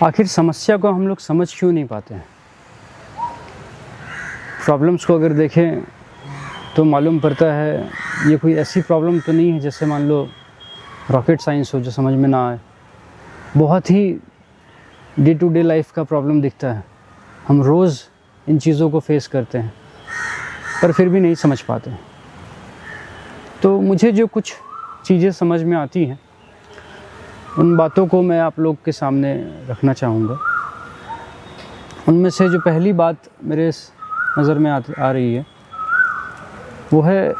आखिर समस्या को हम लोग समझ क्यों नहीं पाते हैं? प्रॉब्लम्स को अगर देखें तो मालूम पड़ता है ये कोई ऐसी प्रॉब्लम तो नहीं है जैसे मान लो रॉकेट साइंस हो जो समझ में ना आए। बहुत ही डे टू डे लाइफ का प्रॉब्लम दिखता है। हम रोज़ इन चीज़ों को फेस करते हैं पर फिर भी नहीं समझ पाते। तो मुझे जो कुछ चीज़ें समझ में आती हैं उन बातों को मैं आप लोग के सामने रखना चाहूँगा। उनमें से जो पहली बात मेरे नज़र में आ रही है वो है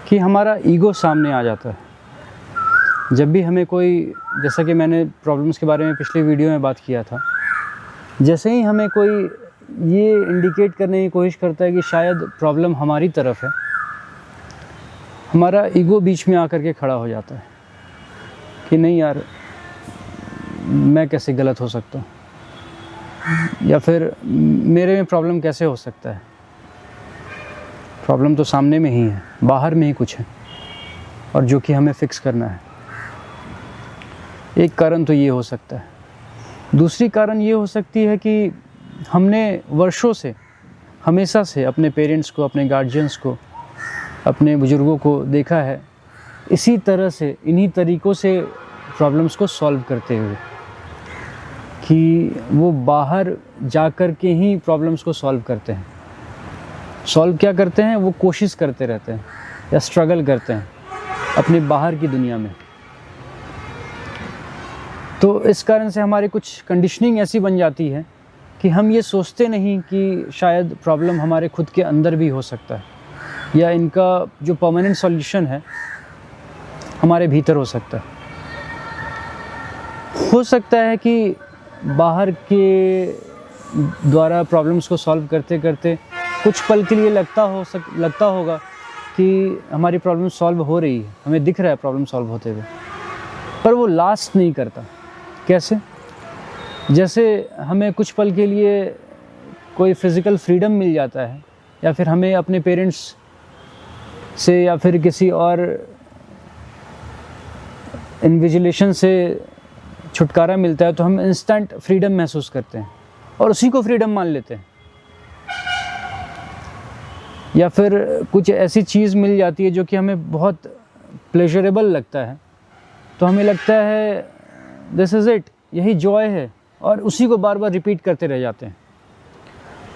कि हमारा ईगो सामने आ जाता है। जब भी हमें कोई, जैसा कि मैंने प्रॉब्लम्स के बारे में पिछली वीडियो में बात किया था, जैसे ही हमें कोई ये इंडिकेट करने की कोशिश करता है कि शायद प्रॉब्लम हमारी तरफ है, हमारा ईगो बीच में आकर के खड़ा हो जाता है कि नहीं यार, मैं कैसे गलत हो सकता हूँ, या फिर मेरे में प्रॉब्लम कैसे हो सकता है। प्रॉब्लम तो सामने में ही है, बाहर में ही कुछ है और जो कि हमें फिक्स करना है। एक कारण तो ये हो सकता है। दूसरी कारण ये हो सकती है कि हमने वर्षों से, हमेशा से अपने पेरेंट्स को, अपने गार्जियंस को, अपने बुज़ुर्गों को देखा है इसी तरह से, इन्हीं तरीक़ों से प्रॉब्लम्स को सॉल्व करते हुए, कि वो बाहर जा कर के ही प्रॉब्लम्स को सॉल्व करते हैं। सॉल्व क्या करते हैं? वो कोशिश करते रहते हैं या स्ट्रगल करते हैं अपने बाहर की दुनिया में। तो इस कारण से हमारी कुछ कंडीशनिंग ऐसी बन जाती है कि हम ये सोचते नहीं कि शायद प्रॉब्लम हमारे खुद के अंदर भी हो सकता है, या इनका जो परमानेंट सॉल्यूशन है हमारे भीतर हो सकता है। हो सकता है कि बाहर के द्वारा प्रॉब्लम्स को सॉल्व करते करते कुछ पल के लिए लगता होगा कि हमारी प्रॉब्लम सॉल्व हो रही है, हमें दिख रहा है प्रॉब्लम सॉल्व होते हुए, पर वो लास्ट नहीं करता। कैसे? जैसे हमें कुछ पल के लिए कोई फिज़िकल फ्रीडम मिल जाता है, या फिर हमें अपने पेरेंट्स से या फिर किसी और इन्विजिलेशन से छुटकारा मिलता है, तो हम इंस्टेंट फ्रीडम महसूस करते हैं और उसी को फ्रीडम मान लेते हैं। या फिर कुछ ऐसी चीज़ मिल जाती है जो कि हमें बहुत प्लेजरेबल लगता है, तो हमें लगता है दिस इज़ इट, यही जॉय है, और उसी को बार बार रिपीट करते रह जाते हैं।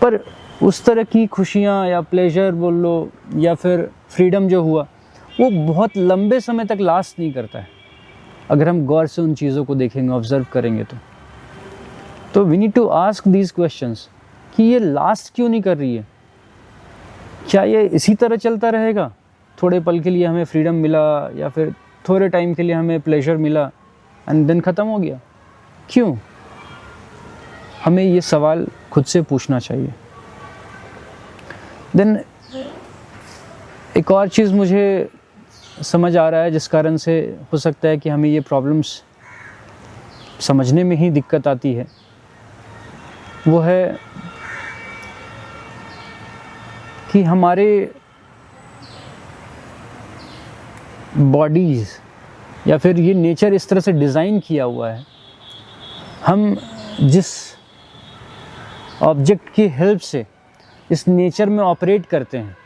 पर उस तरह की खुशियाँ या प्लेजर बोल लो, या फिर फ्रीडम जो हुआ, वो बहुत लंबे समय तक लास्ट नहीं करता है अगर हम गौर से उन चीज़ों को देखेंगे, ऑब्ज़र्व करेंगे तो we need to ask these questions कि ये लास्ट क्यों नहीं कर रही है? क्या ये इसी तरह चलता रहेगा? थोड़े पल के लिए हमें फ्रीडम मिला या फिर थोड़े टाइम के लिए हमें प्लेजर मिला एंड देन ख़त्म हो गया। क्यों? हमें ये सवाल खुद से पूछना चाहिए। देन एक और चीज़ मुझे समझ आ रहा है जिस कारण से हो सकता है कि हमें ये प्रॉब्लम्स समझने में ही दिक्कत आती है, वो है कि हमारे बॉडीज़ या फिर ये नेचर इस तरह से डिज़ाइन किया हुआ है, हम जिस ऑब्जेक्ट की हेल्प से इस नेचर में ऑपरेट करते हैं,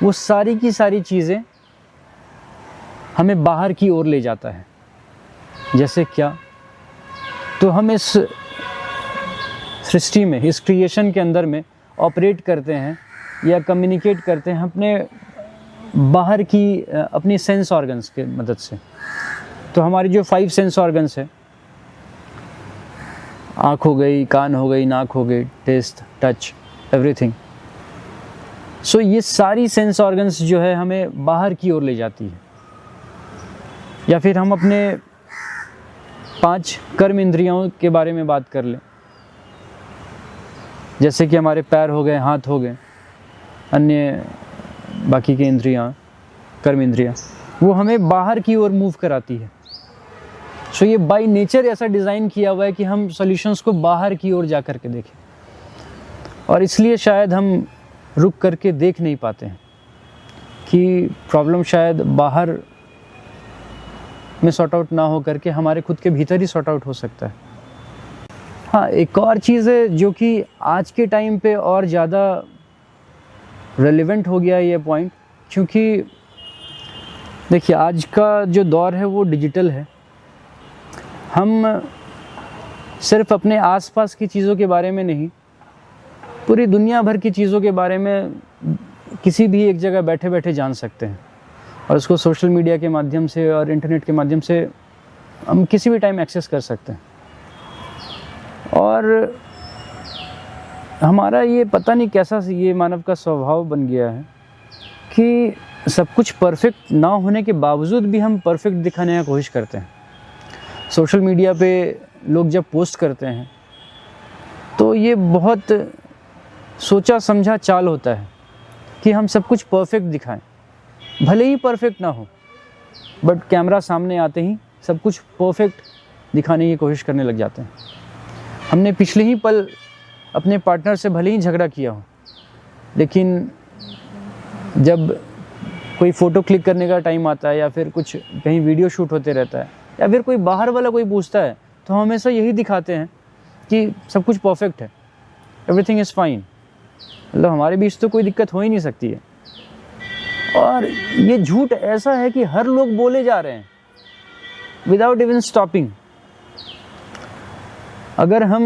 वो सारी की सारी चीज़ें हमें बाहर की ओर ले जाता है। जैसे क्या? तो हम इस सृष्टि में, इस क्रिएशन के अंदर में ऑपरेट करते हैं या कम्युनिकेट करते हैं अपने बाहर की, अपनी सेंस ऑर्गन्स के मदद से। तो हमारी जो 5 सेंस ऑर्गन्स है, आँख हो गई, कान हो गई, नाक हो गई, टेस्ट, टच, एवरीथिंग। सो ये सारी सेंस ऑर्गन्स जो है हमें बाहर की ओर ले जाती है। या फिर हम अपने 5 कर्म इंद्रियों के बारे में बात कर लें, जैसे कि हमारे पैर हो गए, हाथ हो गए, अन्य बाकी की इंद्रियां, कर्म इंद्रियां, वो हमें बाहर की ओर मूव कराती है। सो ये बाय नेचर ऐसा डिज़ाइन किया हुआ है कि हम सॉल्यूशंस को बाहर की ओर जा कर के देखें, और इसलिए शायद हम रुक करके देख नहीं पाते हैं कि प्रॉब्लम शायद बाहर में सॉर्ट आउट ना हो करके हमारे खुद के भीतर ही सॉर्ट आउट हो सकता है। हाँ, एक और चीज़ है जो कि आज के टाइम पे और ज़्यादा रेलेवेंट हो गया है ये पॉइंट, क्योंकि देखिए आज का जो दौर है वो डिजिटल है। हम सिर्फ अपने आसपास की चीज़ों के बारे में नहीं, पूरी दुनिया भर की चीज़ों के बारे में किसी भी एक जगह बैठे बैठे जान सकते हैं, और उसको सोशल मीडिया के माध्यम से और इंटरनेट के माध्यम से हम किसी भी टाइम एक्सेस कर सकते हैं। और हमारा ये पता नहीं कैसा ये मानव का स्वभाव बन गया है कि सब कुछ परफेक्ट ना होने के बावजूद भी हम परफेक्ट दिखाने की कोशिश करते हैं। सोशल मीडिया पे लोग जब पोस्ट करते हैं तो ये बहुत सोचा समझा चाल होता है कि हम सब कुछ परफेक्ट दिखाएं, भले ही परफेक्ट ना हो, बट कैमरा सामने आते ही सब कुछ परफेक्ट दिखाने की कोशिश करने लग जाते हैं। हमने पिछले ही पल अपने पार्टनर से भले ही झगड़ा किया हो, लेकिन जब कोई फ़ोटो क्लिक करने का टाइम आता है या फिर कुछ कहीं वीडियो शूट होते रहता है या फिर कोई बाहर वाला कोई पूछता है, तो हम हमेशा यही दिखाते हैं कि सब कुछ परफेक्ट है, एवरीथिंग इज़ फाइन, मतलब हमारे बीच तो कोई दिक्कत हो ही नहीं सकती है। और ये झूठ ऐसा है कि हर लोग बोले जा रहे हैं विदाउट इवन स्टॉपिंग। अगर हम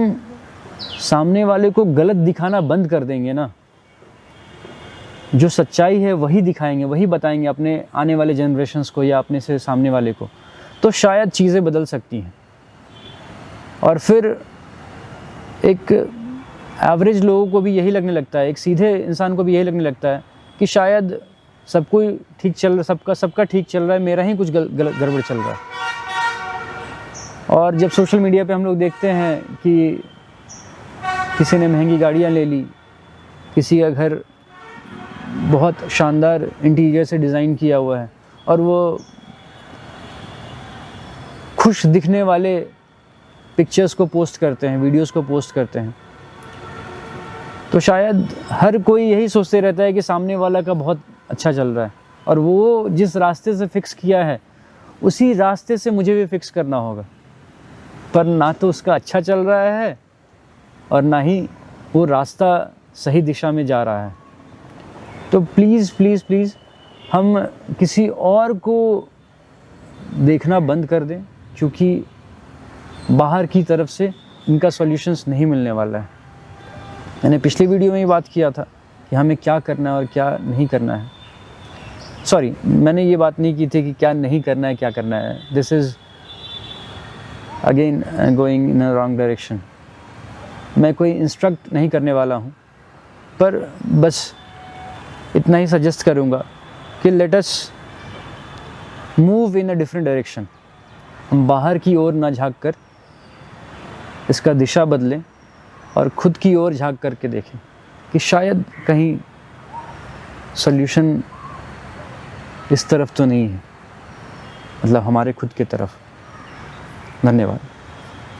सामने वाले को गलत दिखाना बंद कर देंगे ना, जो सच्चाई है वही दिखाएंगे, वही बताएंगे अपने आने वाले जनरेशन्स को या अपने से सामने वाले को, तो शायद चीज़ें बदल सकती हैं। और फिर एक एवरेज लोगों को भी यही लगने लगता है, एक सीधे इंसान को भी यही लगने लगता है कि शायद सब कोई ठीक चल रहा, सबका ठीक चल रहा है, मेरा ही कुछ गड़बड़ चल रहा है। और जब सोशल मीडिया पे हम लोग देखते हैं कि किसी ने महंगी गाड़ियाँ ले ली, किसी का घर बहुत शानदार इंटीरियर से डिज़ाइन किया हुआ है, और वो खुश दिखने वाले पिक्चर्स को पोस्ट करते हैं, वीडियोस को पोस्ट करते हैं, तो शायद हर कोई यही सोचते रहता है कि सामने वाला का बहुत अच्छा चल रहा है, और वो जिस रास्ते से फिक्स किया है उसी रास्ते से मुझे भी फिक्स करना होगा। पर ना तो उसका अच्छा चल रहा है और ना ही वो रास्ता सही दिशा में जा रहा है। तो प्लीज़ प्लीज़ प्लीज़ हम किसी और को देखना बंद कर दें, क्योंकि बाहर की तरफ से इनका सॉल्यूशंस नहीं मिलने वाला है। मैंने पिछली वीडियो में ही बात किया था कि हमें क्या करना है और क्या नहीं करना है। सॉरी, मैंने ये बात नहीं की थी कि क्या नहीं करना है क्या करना है। This is again going in a wrong direction. मैं कोई इंस्ट्रक्ट नहीं करने वाला हूँ, पर बस इतना ही सजेस्ट करूँगा कि let us move in a different direction. हम बाहर की ओर ना झांक कर इसका दिशा बदलें और ख़ुद की ओर झांक करके देखें कि शायद कहीं सॉल्यूशन इस तरफ तो नहीं है, मतलब हमारे खुद की तरफ। धन्यवाद।